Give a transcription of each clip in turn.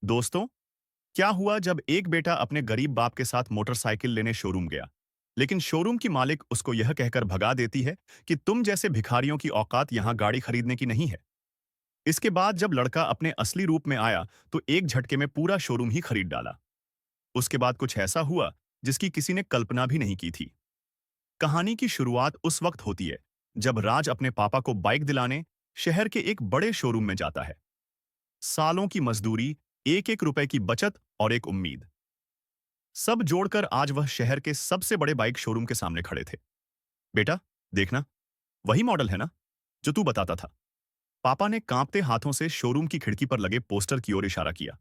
दोस्तों, क्या हुआ जब एक बेटा अपने गरीब बाप के साथ मोटरसाइकिल लेने शोरूम गया, लेकिन शोरूम की मालिक उसको यह कहकर भगा देती है कि तुम जैसे भिखारियों की औकात यहां गाड़ी खरीदने की नहीं है। इसके बाद जब लड़का अपने असली रूप में आया तो एक झटके में पूरा शोरूम ही खरीद डाला। उसके बाद कुछ ऐसा हुआ जिसकी किसी ने कल्पना भी नहीं की थी। कहानी की शुरुआत उस वक्त होती है जब राज अपने पापा को बाइक दिलाने शहर के एक बड़े शोरूम में जाता है। सालों की मजदूरी, एक एक रुपए की बचत और एक उम्मीद, सब जोड़कर आज वह शहर के सबसे बड़े बाइक शोरूम के सामने खड़े थे। बेटा, देखना, वही मॉडल है ना जो तू बताता था। पापा ने कांपते हाथों से शोरूम की खिड़की पर लगे पोस्टर की ओर इशारा किया।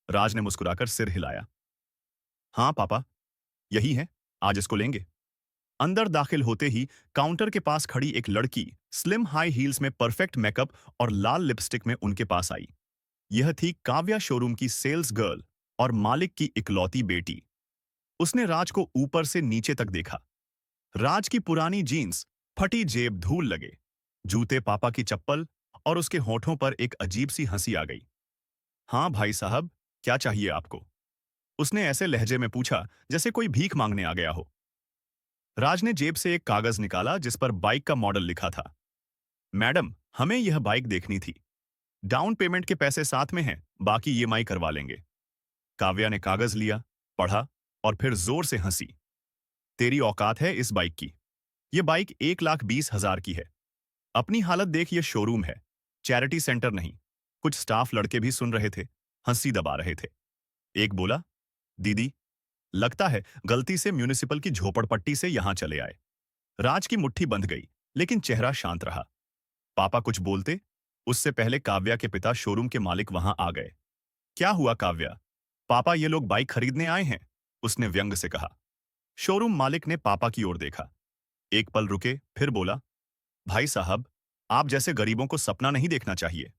राज ने मुस्कुराकर सिर हिलाया। हाँ पापा, यही है, आज इसको लेंगे। अंदर दाखिल होते ही काउंटर के पास खड़ी एक लड़की स्लिम हाई हील्स में परफेक्ट मेकअप और लाल लिपस्टिक में उनके पास आई। यह थी काव्या, शोरूम की सेल्स गर्ल और मालिक की इकलौती बेटी। उसने राज को ऊपर से नीचे तक देखा। राज की पुरानी जीन्स, फटी जेब, धूल लगे जूते, पापा की चप्पल, और उसके होठों पर एक अजीब सी हंसी आ गई। हाँ भाई साहब, क्या चाहिए आपको? उसने ऐसे लहजे में पूछा जैसे कोई भीख मांगने आ गया हो। राज ने जेब से एक कागज निकाला जिस पर बाइक का मॉडल लिखा था। मैडम, हमें यह बाइक देखनी थी। डाउन पेमेंट के पैसे साथ में हैं, बाकी ईएमआई करवा लेंगे। काव्या ने कागज लिया, पढ़ा और फिर जोर से हंसी। तेरी औकात है इस बाइक की? यह बाइक 1,20,000 की है। अपनी हालत देख, ये शोरूम है, चैरिटी सेंटर नहीं। कुछ स्टाफ लड़के भी सुन रहे थे, हंसी दबा रहे थे। एक बोला, दीदी, लगता है गलती से म्यूनिसिपल की झोपड़पट्टी से यहां चले आए। राज की मुट्ठी बंध गई, लेकिन चेहरा शांत रहा। पापा कुछ बोलते, उससे पहले काव्या के पिता, शोरूम के मालिक, वहां आ गए। क्या हुआ काव्या? पापा, ये लोग बाइक खरीदने आए हैं, उसने व्यंग से कहा। शोरूम मालिक ने पापा की ओर देखा, एक पल रुके, फिर बोला, भाई साहब, आप जैसे गरीबों को सपना नहीं देखना चाहिए।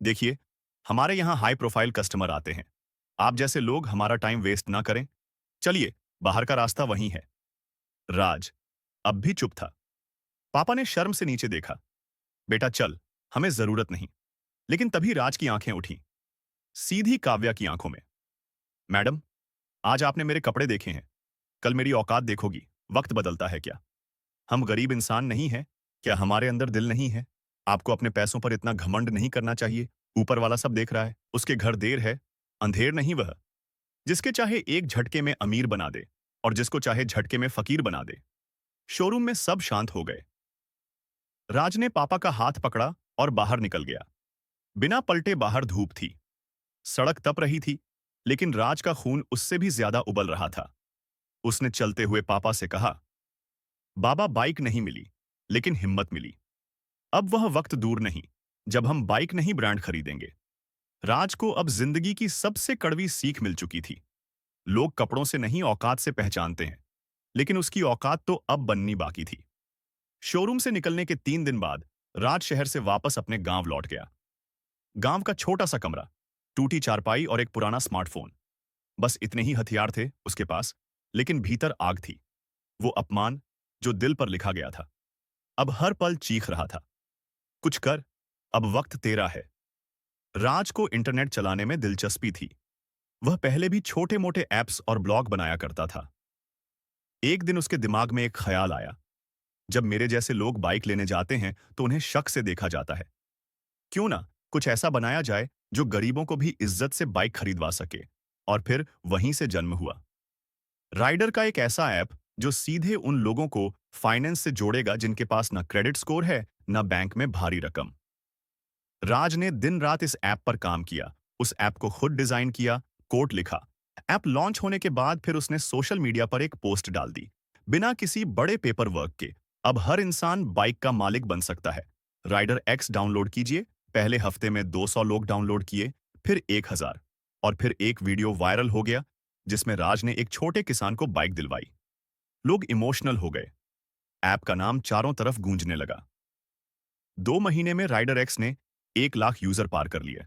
देखिए, हमारे यहां हाई प्रोफाइल कस्टमर आते हैं। आप जैसे लोग हमारा टाइम वेस्ट ना करें। चलिए, बाहर का रास्ता वहीं है। राज अब भी चुप था। पापा ने शर्म से नीचे देखा। बेटा चल, हमें जरूरत नहीं। लेकिन तभी राज की आंखें उठी, सीधी काव्या की आंखों में। मैडम, आज आपने मेरे कपड़े देखे हैं, कल मेरी औकात देखोगी। वक्त बदलता है क्या? हम गरीब इंसान नहीं हैं? क्या हमारे अंदर दिल नहीं है? आपको अपने पैसों पर इतना घमंड नहीं करना चाहिए। ऊपर वाला सब देख रहा है, उसके घर देर है, अंधेर नहीं वह, जिसके चाहे एक झटके में अमीर बना दे और जिसको चाहे झटके में फकीर बना दे। शोरूम में सब शांत हो गए। राज ने पापा का हाथ पकड़ा और बाहर निकल गया। बिना पलटे बाहर धूप थी, सड़क तप रही थी, लेकिन राज का खून उससे भी ज्यादा उबल रहा था। उसने चलते हुए पापा से कहा, बाबा, बाइक नहीं मिली, लेकिन हिम्मत मिली। अब वह वक्त दूर नहीं जब हम बाइक नहीं, ब्रांड खरीदेंगे। राज को अब जिंदगी की सबसे कड़वी सीख मिल चुकी थी। लोग कपड़ों से नहीं, औकात से पहचानते हैं, लेकिन उसकी औकात तो अब बननी बाकी थी। शोरूम से निकलने के 3 दिन बाद राज शहर से वापस अपने गांव लौट गया। गांव का छोटा सा कमरा, टूटी चारपाई और एक पुराना स्मार्टफोन, बस इतने ही हथियार थे उसके पास। लेकिन भीतर आग थी, वो अपमान जो दिल पर लिखा गया था, अब हर पल चीख रहा था, कुछ कर, अब वक्त तेरा है। राज को इंटरनेट चलाने में दिलचस्पी थी। वह पहले भी छोटे मोटे ऐप्स और ब्लॉग बनाया करता था। एक दिन उसके दिमाग में एक ख्याल आया, जब मेरे जैसे लोग बाइक लेने जाते हैं तो उन्हें शक से देखा जाता है। क्यों ना कुछ ऐसा बनाया जाए जो गरीबों को भी इज्जत से बाइक खरीदवा सके। और फिर वहीं से जन्म हुआ राइडर का एक ऐसा ऐप जो सीधे उन लोगों को फाइनेंस से जोड़ेगा जिनके पास ना क्रेडिट स्कोर है, ना बैंक में भारी रकम। राज ने दिन रात इस ऐप पर काम किया, उस ऐप को खुद डिजाइन किया, कोड लिखा। ऐप लॉन्च होने के बाद फिर उसने सोशल मीडिया पर एक पोस्ट डाल दी, बिना किसी बड़े पेपर वर्क के, अब हर इंसान बाइक का मालिक बन सकता है। राइडर एक्स डाउनलोड कीजिए। पहले हफ्ते में 200 लोग डाउनलोड किए, फिर 1,000, और फिर एक वीडियो वायरल हो गया जिसमें राज ने एक छोटे किसान को बाइक दिलवाई। लोग इमोशनल हो गए। ऐप का नाम चारों तरफ गूंजने लगा। 2 महीने में राइडर एक्स ने 1 लाख यूजर पार कर लिए।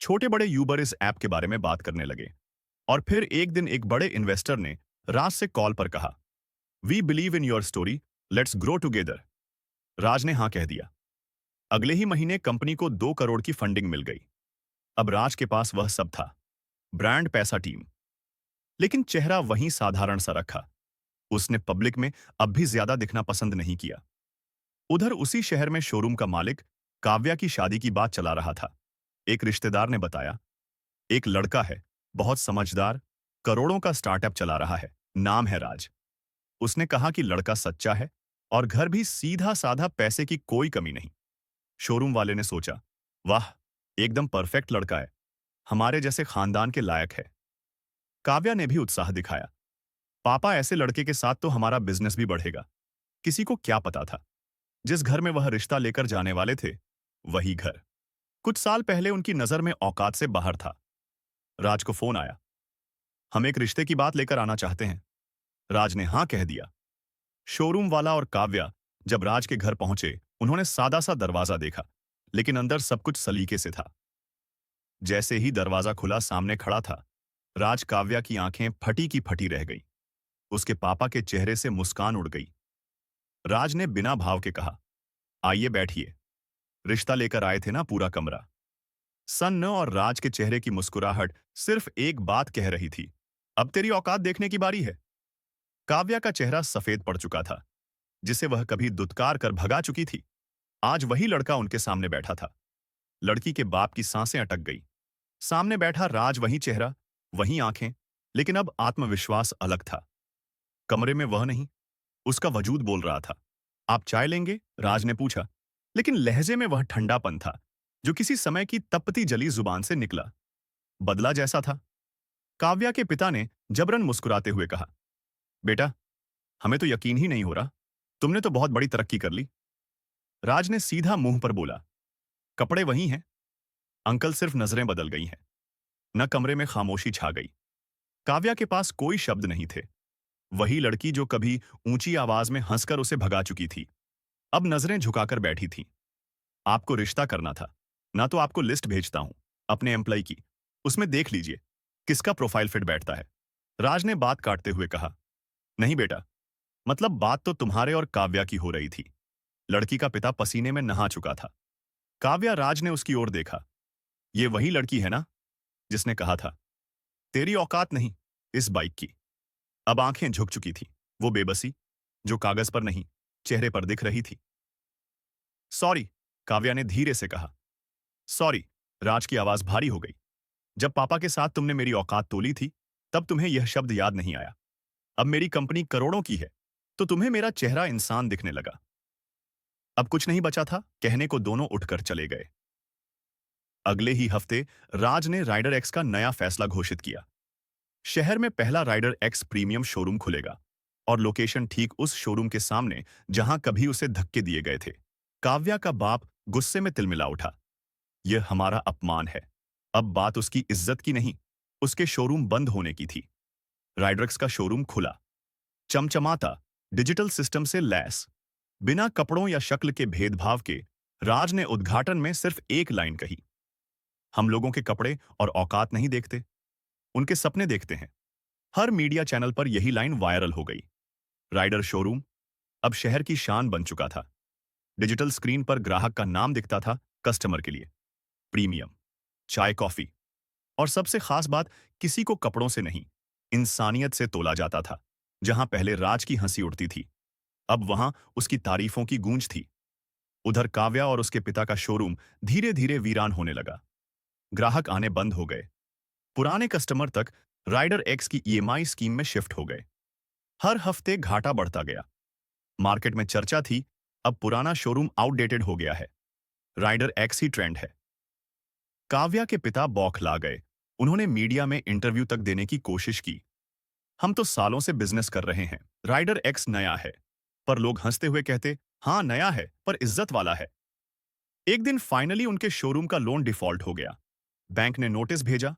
छोटे बड़े यूबर इस ऐप के बारे में बात करने लगे। और फिर एक दिन एक बड़े इन्वेस्टर ने राज से कॉल पर कहा, we believe in your story, let's grow together. Raj ने हां कह दिया। अगले ही महीने कंपनी को 2 करोड़ की फंडिंग मिल गई। अब राज के पास वह सब था, ब्रांड, पैसा, टीम, लेकिन चेहरा वहीं साधारण सा रखा। उसने पब्लिक में अब भी ज्यादा दिखना पसंद नहीं किया। उधर उसी शहर में शोरूम का मालिक काव्या की शादी की बात चला रहा था। एक रिश्तेदार ने बताया, एक लड़का है, बहुत समझदार, करोड़ों का स्टार्टअप चला रहा है, नाम है राज। उसने कहा कि लड़का सच्चा है और घर भी सीधा साधा, पैसे की कोई कमी नहीं। शोरूम वाले ने सोचा, वाह, एकदम परफेक्ट लड़का है, हमारे जैसे खानदान के लायक है। काव्या ने भी उत्साह दिखाया, पापा, ऐसे लड़के के साथ तो हमारा बिजनेस भी बढ़ेगा। किसी को क्या पता था, जिस घर में वह रिश्ता लेकर जाने वाले थे, वही घर कुछ साल पहले उनकी नजर में औकात से बाहर था। राज को फोन आया, हम एक रिश्ते की बात लेकर आना चाहते हैं। राज ने हाँ कह दिया। शोरूम वाला और काव्या जब राज के घर पहुंचे, उन्होंने सादा सा दरवाजा देखा, लेकिन अंदर सब कुछ सलीके से था। जैसे ही दरवाजा खुला, सामने खड़ा था राज। काव्या की आंखें फटी की फटी रह गई। उसके पापा के चेहरे से मुस्कान उड़ गई। राज ने बिना भाव के कहा, आइए बैठिए, रिश्ता लेकर आए थे ना पूरा कमरा। सन्न और राज के चेहरे की मुस्कुराहट सिर्फ एक बात कह रही थी, अब तेरी औकात देखने की बारी है। काव्या का चेहरा सफेद पड़ चुका था, जिसे वह कभी दुत्कार कर भगा चुकी थी। आज वही लड़का उनके सामने बैठा था। लड़की के बाप की सांसें अटक गई। सामने बैठा राज, वही चेहरा, वही आंखें, लेकिन अब आत्मविश्वास अलग था। कमरे में वह नहीं, उसका वजूद बोल रहा था। आप चाय लेंगे? राज ने पूछा, लेकिन लहजे में वह ठंडापन था जो किसी समय की तपती जली जुबान से निकला। बदला जैसा था। काव्या के पिता ने जबरन मुस्कुराते हुए कहा, बेटा, हमें तो यकीन ही नहीं हो रहा, तुमने तो बहुत बड़ी तरक्की कर ली। राज ने सीधा मुंह पर बोला, कपड़े वही हैं अंकल, सिर्फ नजरें बदल गई हैं। न कमरे में खामोशी छा गई। काव्या के पास कोई शब्द नहीं थे। वही लड़की जो कभी ऊंची आवाज में हंसकर उसे भगा चुकी थी, अब नजरें झुकाकर बैठी थी। आपको रिश्ता करना था ना, तो आपको लिस्ट भेजता हूं अपने एम्प्लॉय की, उसमें देख लीजिए किसका प्रोफाइल फिट बैठता है। राज ने बात काटते हुए कहा, नहीं बेटा, मतलब बात तो तुम्हारे और काव्या की हो रही थी। लड़की का पिता पसीने में नहा चुका था। काव्या, राज ने उसकी ओर देखा, ये वही लड़की है ना जिसने कहा था तेरी औकात नहीं इस बाइक की। अब आंखें झुक चुकी थी। वो बेबसी जो कागज पर नहीं, चेहरे पर दिख रही थी। सॉरी, काव्या ने धीरे से कहा। सॉरी। राज की आवाज भारी हो गई। जब पापा के साथ तुमने मेरी औकात तोली थी, तब तुम्हें यह शब्द याद नहीं आया। अब मेरी कंपनी करोड़ों की है, तो तुम्हें मेरा चेहरा इंसान दिखने लगा। अब कुछ नहीं बचा था, कहने को दोनों उठकर चले गए। अगले ही हफ्ते राज ने राइडर एक्स का नया फैसला घोषित किया। शहर में पहला राइडर एक्स प्रीमियम शोरूम खुलेगा, और लोकेशन ठीक उस शोरूम के सामने जहां कभी उसे धक्के दिए गए थे। काव्या का बाप गुस्से में तिलमिला उठा, यह हमारा अपमान है। अब बात उसकी इज्जत की नहीं, उसके शोरूम बंद होने की थी। राइडरक्स का शोरूम खुला, चमचमाता, डिजिटल सिस्टम से लैस, बिना कपड़ों या शक्ल के भेदभाव के। राज ने उद्घाटन में सिर्फ एक लाइन कही, हम लोगों के कपड़े और औकात नहीं देखते, उनके सपने देखते हैं। हर मीडिया चैनल पर यही लाइन वायरल हो गई। राइडर शोरूम अब शहर की शान बन चुका था। डिजिटल स्क्रीन पर ग्राहक का नाम दिखता था, कस्टमर के लिए प्रीमियम, चाय, कॉफी, और सबसे खास बात, किसी को कपड़ों से नहीं, इंसानियत से तोला जाता था। जहां पहले राज की हंसी उड़ती थी, अब वहां उसकी तारीफों की गूंज थी। उधर काव्या और उसके पिता का शोरूम धीरे धीरे वीरान होने लगा। ग्राहक आने बंद हो गए। पुराने कस्टमर तक राइडर एक्स की ईएमआई स्कीम में शिफ्ट हो गए। हर हफ्ते घाटा बढ़ता गया। मार्केट में चर्चा थी, अब पुराना शोरूम आउटडेटेड हो गया है, राइडर एक्स ही ट्रेंड है। काव्या के पिता बौखला गए। उन्होंने मीडिया में इंटरव्यू तक देने की कोशिश की, हम तो सालों से बिजनेस कर रहे हैं, राइडर एक्स नया है। पर लोग हंसते हुए कहते, हाँ नया है पर इज्जत वाला है। एक दिन फाइनली उनके शोरूम का लोन डिफॉल्ट हो गया। बैंक ने नोटिस भेजा,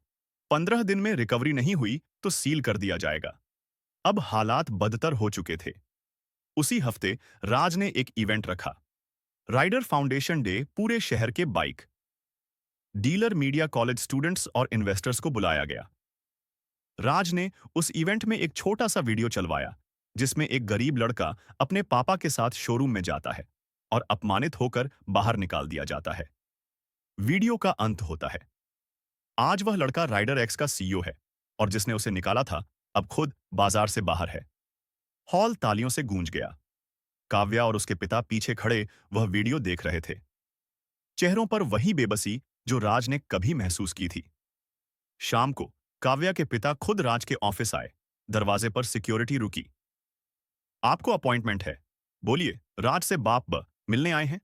15 दिन में रिकवरी नहीं हुई तो सील कर दिया जाएगा। अब हालात बदतर हो चुके थे। उसी हफ्ते राज ने एक इवेंट रखा, राइडर फाउंडेशन डे। पूरे शहर के bike dealer, media, college students और इन्वेस्टर्स को बुलाया गया। राज ने उस इवेंट में एक छोटा सा वीडियो चलवाया, जिसमें एक गरीब लड़का अपने पापा के साथ शोरूम में जाता है और अपमानित होकर बाहर निकाल दिया जाता है। वीडियो का अंत होता है। आज वह लड़का राइडर एक्स का सीईओ है और जिसने उसे निकाला था अब खुद बाजार से बाहर है। हॉल तालियों से गूंज गया। काव्या और उसके पिता पीछे खड़े वह वीडियो देख रहे थे, चेहरों पर वही बेबसी जो राज ने कभी महसूस की थी। शाम को काव्या के पिता खुद राज के ऑफिस आए। दरवाजे पर सिक्योरिटी रुकी। आपको अपॉइंटमेंट है, बोलिए, राज से मिलने आए हैं।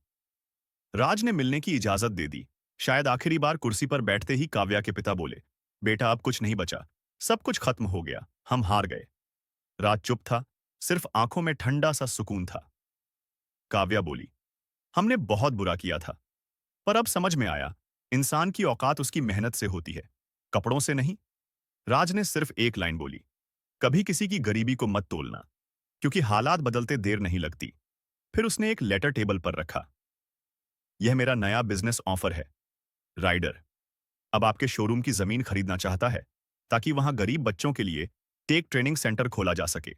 राज ने मिलने की इजाजत दे दी। शायद आखिरी बार कुर्सी पर बैठते ही काव्या के पिता बोले, बेटा अब कुछ नहीं बचा, सब कुछ खत्म हो गया, हम हार गए। राज चुप था, सिर्फ आंखों में ठंडा सा सुकून था। काव्या बोली, हमने बहुत बुरा किया था, पर अब समझ में आया, इंसान की औकात उसकी मेहनत से होती है, कपड़ों से नहीं। राज ने सिर्फ एक लाइन बोली, कभी किसी की गरीबी को मत तोलना, क्योंकि हालात बदलते देर नहीं लगती। फिर उसने एक लेटर टेबल पर रखा। यह मेरा नया बिजनेस ऑफर है, राइडर अब आपके शोरूम की जमीन खरीदना चाहता है ताकि वहां गरीब बच्चों के लिए टेक ट्रेनिंग सेंटर खोला जा सके।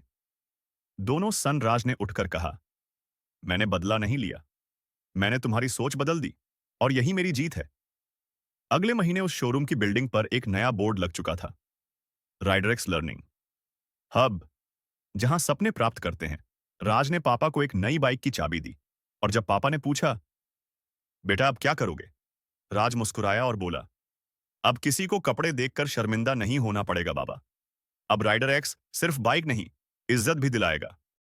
दोनों सन राज ने उठकर कहा, मैंने बदला नहीं लिया, मैंने तुम्हारी सोच बदल दी और यही मेरी जीत है। अगले महीने उस शोरूम की बिल्डिंग पर एक नया बोर्ड लग चुका था, राइडरएक्स लर्निंग हब, जहां सपने प्राप्त करते हैं। राज ने पापा को एक नई बाइक की चाबी दी और जब पापा ने पूछा, बेटा अब क्या करोगे, राज मुस्कुराया और बोला, अब किसी को कपड़े देखकर शर्मिंदा नहीं होना पड़ेगा बाबा। अब राइडर एक्स सिर्फ बाइक नहीं, इज्जत भी दिलाएगा।